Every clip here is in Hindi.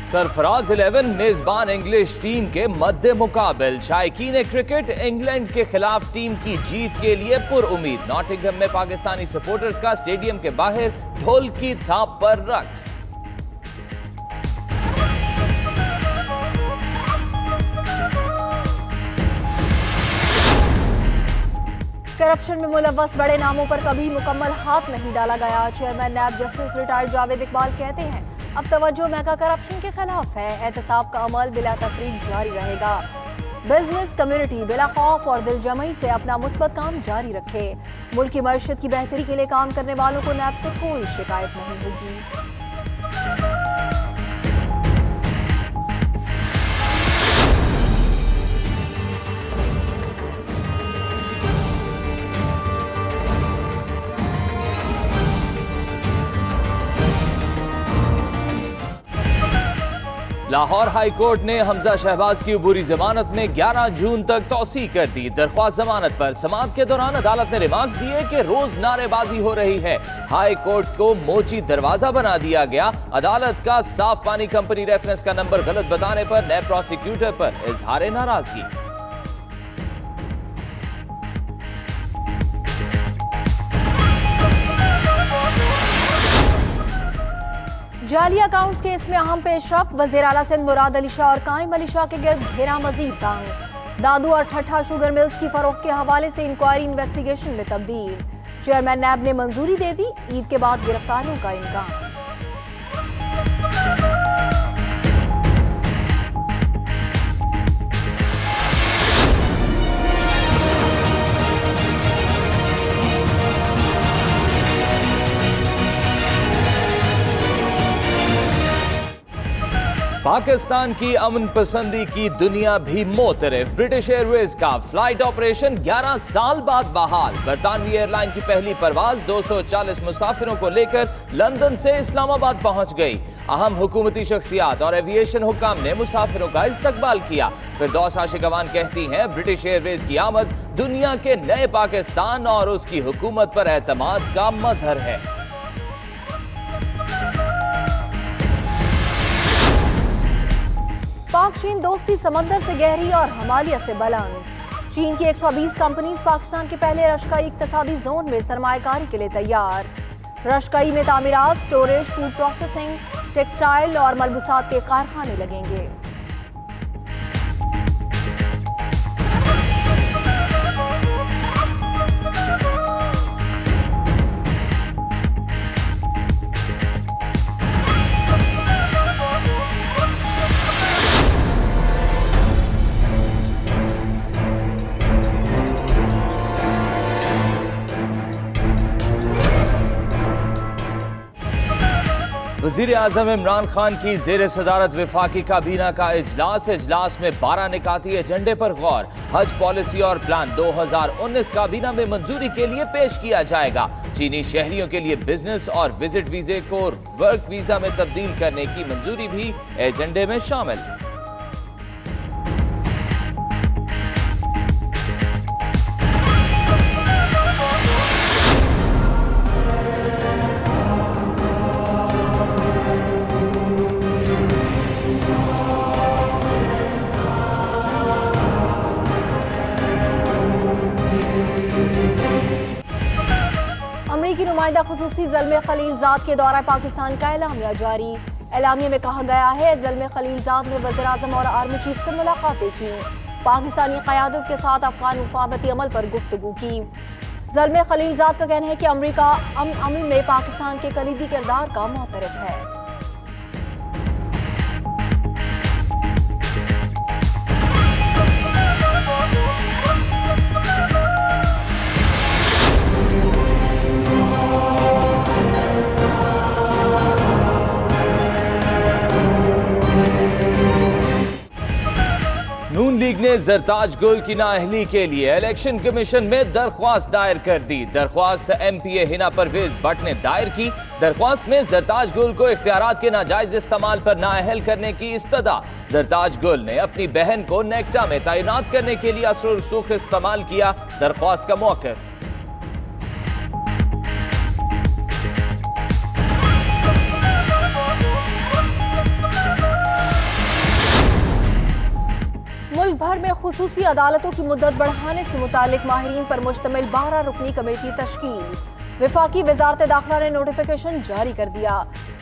सरफराज 11 मेजबान इंग्लिश टीम के मद्दे मुकाबल। शायकीन क्रिकेट इंग्लैंड के खिलाफ टीम की जीत के लिए पुरउम्मीद। नॉटिंघम में पाकिस्तानी सपोर्टर्स का स्टेडियम के बाहर ढोल की थाप पर रक्स। करप्शन में मुलव्वस बड़े नामों पर कभी मुकम्मल हाथ नहीं डाला गया। Chairman NAB justice retired Javed Iqbal कहते हैं अब तवज्जो मेगा करप्शन के खिलाफ है। एहतसाब का अमल बिला तफरीक जारी रहेगा। बिजनेस कम्युनिटी बिला खौफ और दिलजमई से अपना मुस्बत काम जारी रखे। मुल्क की मईशत की बेहतरी के लिए काम करने वालों को नैब से कोई शिकायत नहीं होगी। लाहौर हाई कोर्ट ने हमजा शहबाज की अबूरी जमानत में 11 जून तक तौसी कर दी। दरख्वास्त जमानत पर समाअत के दौरान अदालत ने रिमार्क्स दिए कि रोज नारेबाजी हो रही है। हाई कोर्ट को मोची दरवाजा बना दिया गया। अदालत का साफ पानी कंपनी रेफरेंस का नंबर गलत बताने पर नए प्रोसिक्यूटर पर इजहार नाराजगी। जाली अकाउंट्स केस में अहम पेशरफ। वज़ीर आला सिंध मुराद अली शाह और कायम अली शाह के गिर्द घेरा मजीद तंग। दादू और ठट्ठा शुगर मिल्स की फरोख्त के हवाले से इंक्वायरी इन्वेस्टिगेशन में तब्दील। चेयरमैन नैब ने मंजूरी दे दी। ईद के बाद गिरफ्तारियों का इम्कान। पाकिस्तान की अमन पसंदी की दुनिया भी मोतरफ। ब्रिटिश एयरवेज का फ्लाइट ऑपरेशन 11 साल बाद बहाल। बरतानवी एयरलाइन की पहली परवाज 240 मुसाफिरों को लेकर लंदन से इस्लामाबाद पहुंच गई। अहम हुकूमती शख्सियात और एविएशन हुक्काम ने मुसाफिरों का इस्तकबाल किया। फिरदौस आशिकवान कहती हैं ब्रिटिश एयरवेज की आमद दुनिया के नए पाकिस्तान और उसकी हुकूमत पर एतमाद का मजहर है। पाक चीन दोस्ती समंदर से गहरी और हिमालय से बुलंद। चीन की 120 कंपनीज पाकिस्तान के पहले रशकाई इक्तसादी जोन में सरमायाकारी के लिए तैयार। रशकाई में तामीरात, स्टोरेज, फूड प्रोसेसिंग, टेक्सटाइल और मलबूसात के कारखाने लगेंगे। वज़ीर आज़म इमरान खान की ज़ेर सदारत वफाकी काबीना का इजलास में 12 निकाती एजेंडे पर गौर। हज पॉलिसी और प्लान 2019 काबीना में मंजूरी के लिए पेश किया जाएगा। चीनी शहरियों के लिए बिजनेस और विजिट वीजे को वर्क वीजा में तब्दील करने की मंजूरी भी एजेंडे में शामिल। अमरीकी नुमाइंदा खुसूसी ज़ल्मे खलीलजाद के दौरा पाकिस्तान का एलामिया जारी। एलामिया में कहा गया है ज़ल्मे खलीलजाद ने वज़ीर आज़म और आर्मी चीफ से मुलाकातें की। पाकिस्तानी क़यादत के साथ अफ़गान मुफाहमती अमल पर गुफ्तगू की। ज़ल्मे खलीलजाद का कहना है कि अमरीका अमन में पाकिस्तान के कलीदी किरदार का मुअतरफ है। नून लीग ने जरताज गुल की नाअहली के लिए इलेक्शन कमीशन में दरख्वास्त दायर कर दी। दरख्वास्त MPA हिना परवेज भट्ट ने दायर की। दरख्वास्त में जरताज गुल को इख्तियारात के नाजायज इस्तेमाल पर नाअहल करने की इस्तदा। जरताज गुल ने अपनी बहन को नेक्टा में तैनात करने के लिए असर रसूख इस्तेमाल किया। दरख्वास्त का मौक़िफ़ खुसूसी अदालतों की मुद्दत बढ़ाने से मुतालिक माहिरीन पर मुश्तमिल 12 रुकनी कमेटी तश्कील। विफाकी वजारत दाखिला ने नोटिफिकेशन जारी कर दिया।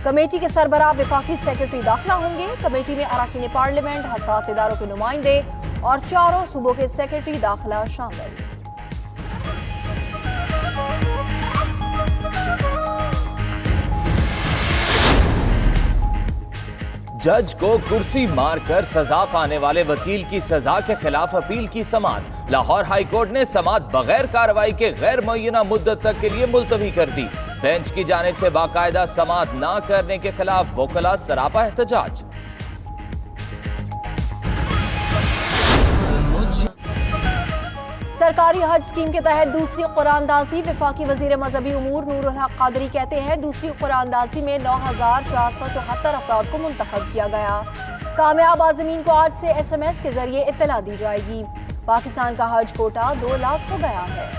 कमेटी के सरबराह विफाकी सेक्रेटरी दाखिला होंगे। कमेटी में अरकान पार्लियामेंट, हसास इदारों के नुमाइंदे और 4 सूबों के सेक्रेटरी दाखिला शामिल। जज को कुर्सी मारकर सजा पाने वाले वकील की सजा के खिलाफ अपील की समाअत। लाहौर हाई कोर्ट ने समाअत बगैर कार्रवाई के गैर मुअय्यना मुद्दत तक के लिए मुलतवी कर दी। बेंच की जानिब से बाकायदा समाअत न करने के खिलाफ वकला सरापा एहतजाज। सरकारी हज स्कीम के तहत दूसरी कुरानदाजी। विफाकी वजीर मजहबी उमूर नूरुल हक कादरी कहते हैं दूसरी कुरानदाजी में 9,474 अफराद को मुंतखब किया गया। कामयाब आज़मीन को आज से SMS के जरिए इत्तला दी जाएगी। पाकिस्तान का हज कोटा 2 लाख हो गया है।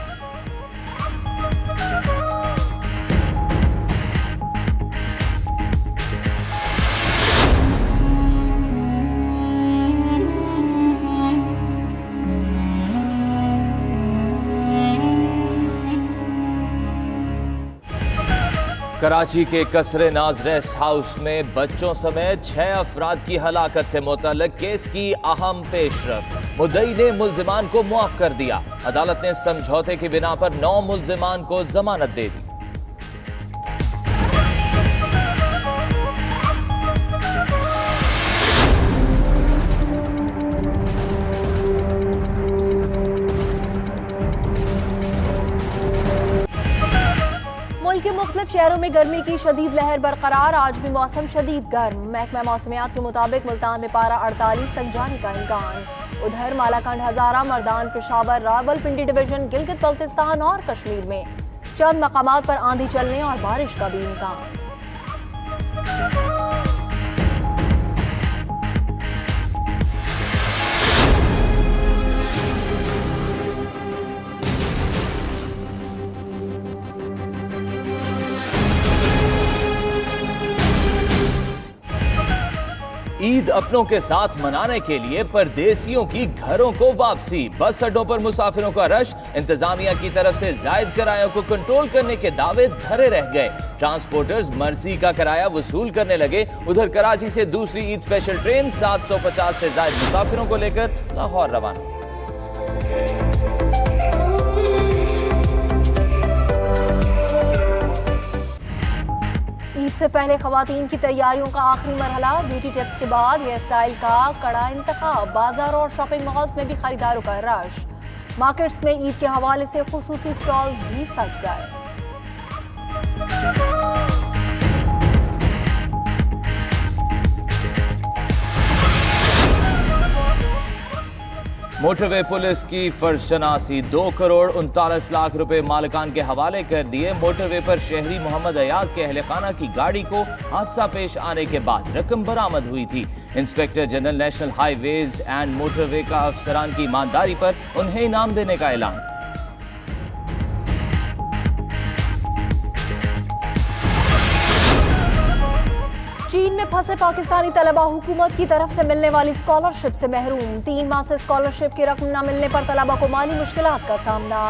कराची के कसरे नाज रेस्ट हाउस में बच्चों समेत 6 अफराद की हलाकत से मुतल्लिक केस की अहम पेशरफ। मुद्दई ने मुल्जिमान को मुआफ कर दिया। अदालत ने समझौते की बिना पर 9 मुल्जिमान को जमानत दे दी। मुल्क के मुख्तलिफ शहरों में गर्मी की शदीद लहर बरकरार। आज भी मौसम शदीद गर्म। महकमा मौसमियात के मुताबिक मुल्तान में पारा 48 तक जाने का इम्कान। उधर मालाकंड, हजारा, मर्दान, पेशावर, रावलपिंडी डिवीजन, गिलगित बल्तिस्तान और कश्मीर में चंद मकामात पर आंधी चलने और बारिश का भी इम्कान। ईद अपनों के साथ मनाने के लिए परदेसियों की घरों को वापसी। बस अड्डों पर मुसाफिरों का रश। इंतजामिया की तरफ से जायद किरायों को कंट्रोल करने के दावे धरे रह गए। ट्रांसपोर्टर्स मर्जी का किराया वसूल करने लगे। उधर कराची से दूसरी ईद स्पेशल ट्रेन 750 से जायद मुसाफिरों को लेकर लाहौर रवाना। ईद से पहले खवातीन की तैयारियों का आखिरी मरहला। ब्यूटी टिप्स के बाद हेयर स्टाइल का कड़ा इंतखाब। बाजार और शॉपिंग मॉल्स में भी खरीदारों का रश। मार्केट्स में ईद के हवाले से खुसूसी स्टॉल्स भी सज गए। मोटरवे पुलिस की फर्जशनासी 2 करोड़ 39 लाख रुपए मालिकान के हवाले कर दिए। मोटरवे पर शहरी मोहम्मद अयाज के अहले खाना की गाड़ी को हादसा पेश आने के बाद रकम बरामद हुई थी। Inspector general national highways and motorway का अफसरान की ईमानदारी पर उन्हें इनाम देने का ऐलान। चीन में फंसे पाकिस्तानी तलबा हुकूमत की तरफ से मिलने वाली स्कॉलरशिप से महरूम। 3 माह से स्कॉलरशिप की रकम न मिलने पर तलबा को माली मुश्किलात का सामना।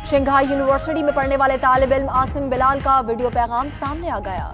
शंघाई यूनिवर्सिटी में पढ़ने वाले तालिब इल्म आसिम बिलाल का वीडियो पैगाम सामने आ गया।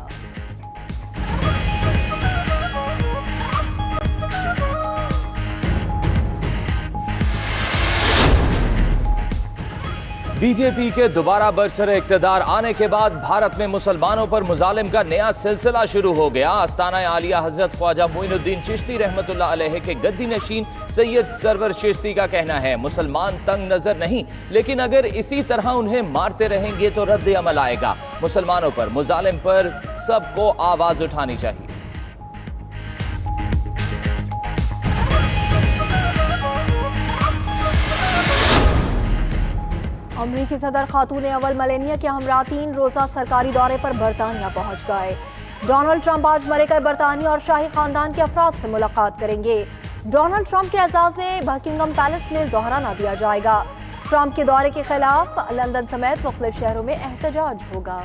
बीजेपी के दोबारा बरसरे इक्तदार आने के बाद भारत में मुसलमानों पर मुजालिम का नया सिलसिला शुरू हो गया। आस्ताना आलिया हजरत ख्वाजा मोइनुद्दीन चिश्ती रहमतुल्लाह अलैह के गद्दी नशीन सैयद सरवर चिश्ती का कहना है, मुसलमान तंग नजर नहीं, लेकिन अगर इसी तरह उन्हें मारते रहेंगे तो रद्द अमल आएगा। मुसलमानों पर, मुजालिम पर सबको आवाज उठानी चाहिए। अमरीकी सदर खातून अव्वल मेलानिया के हमरा 3 रोजा सरकारी दौरे पर बरतानिया पहुंच गए। डोनाल्ड ट्रंप आज मलिका बरतानिया और शाही खानदान के अफराद से मुलाकात करेंगे। डोनाल्ड ट्रंप के एजाज में बकिंगम पैलेस में दोहराना दिया जाएगा। ट्रंप के दौरे के खिलाफ लंदन समेत मुख्तलिफ शहरों में एहतजाज होगा।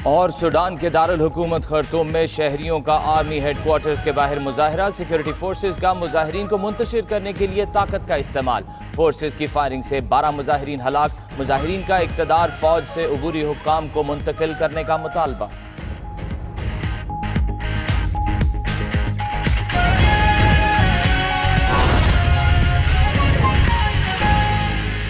और सूडान के दारुल हुकूमत खर्तूम में शहरियों का आर्मी हेडक्वार्टर्स के बाहर मुजाहरा। सिक्योरिटी फोर्सेस का मुजाहिरीन को मुंतशिर करने के लिए ताकत का इस्तेमाल। फोर्सेस की फायरिंग से 12 मुजाहिरीन हलाक। मुजाहिरीन का इक़्तिदार फौज से उबूरी हुक्काम को मुंतकिल करने का मुतालबा।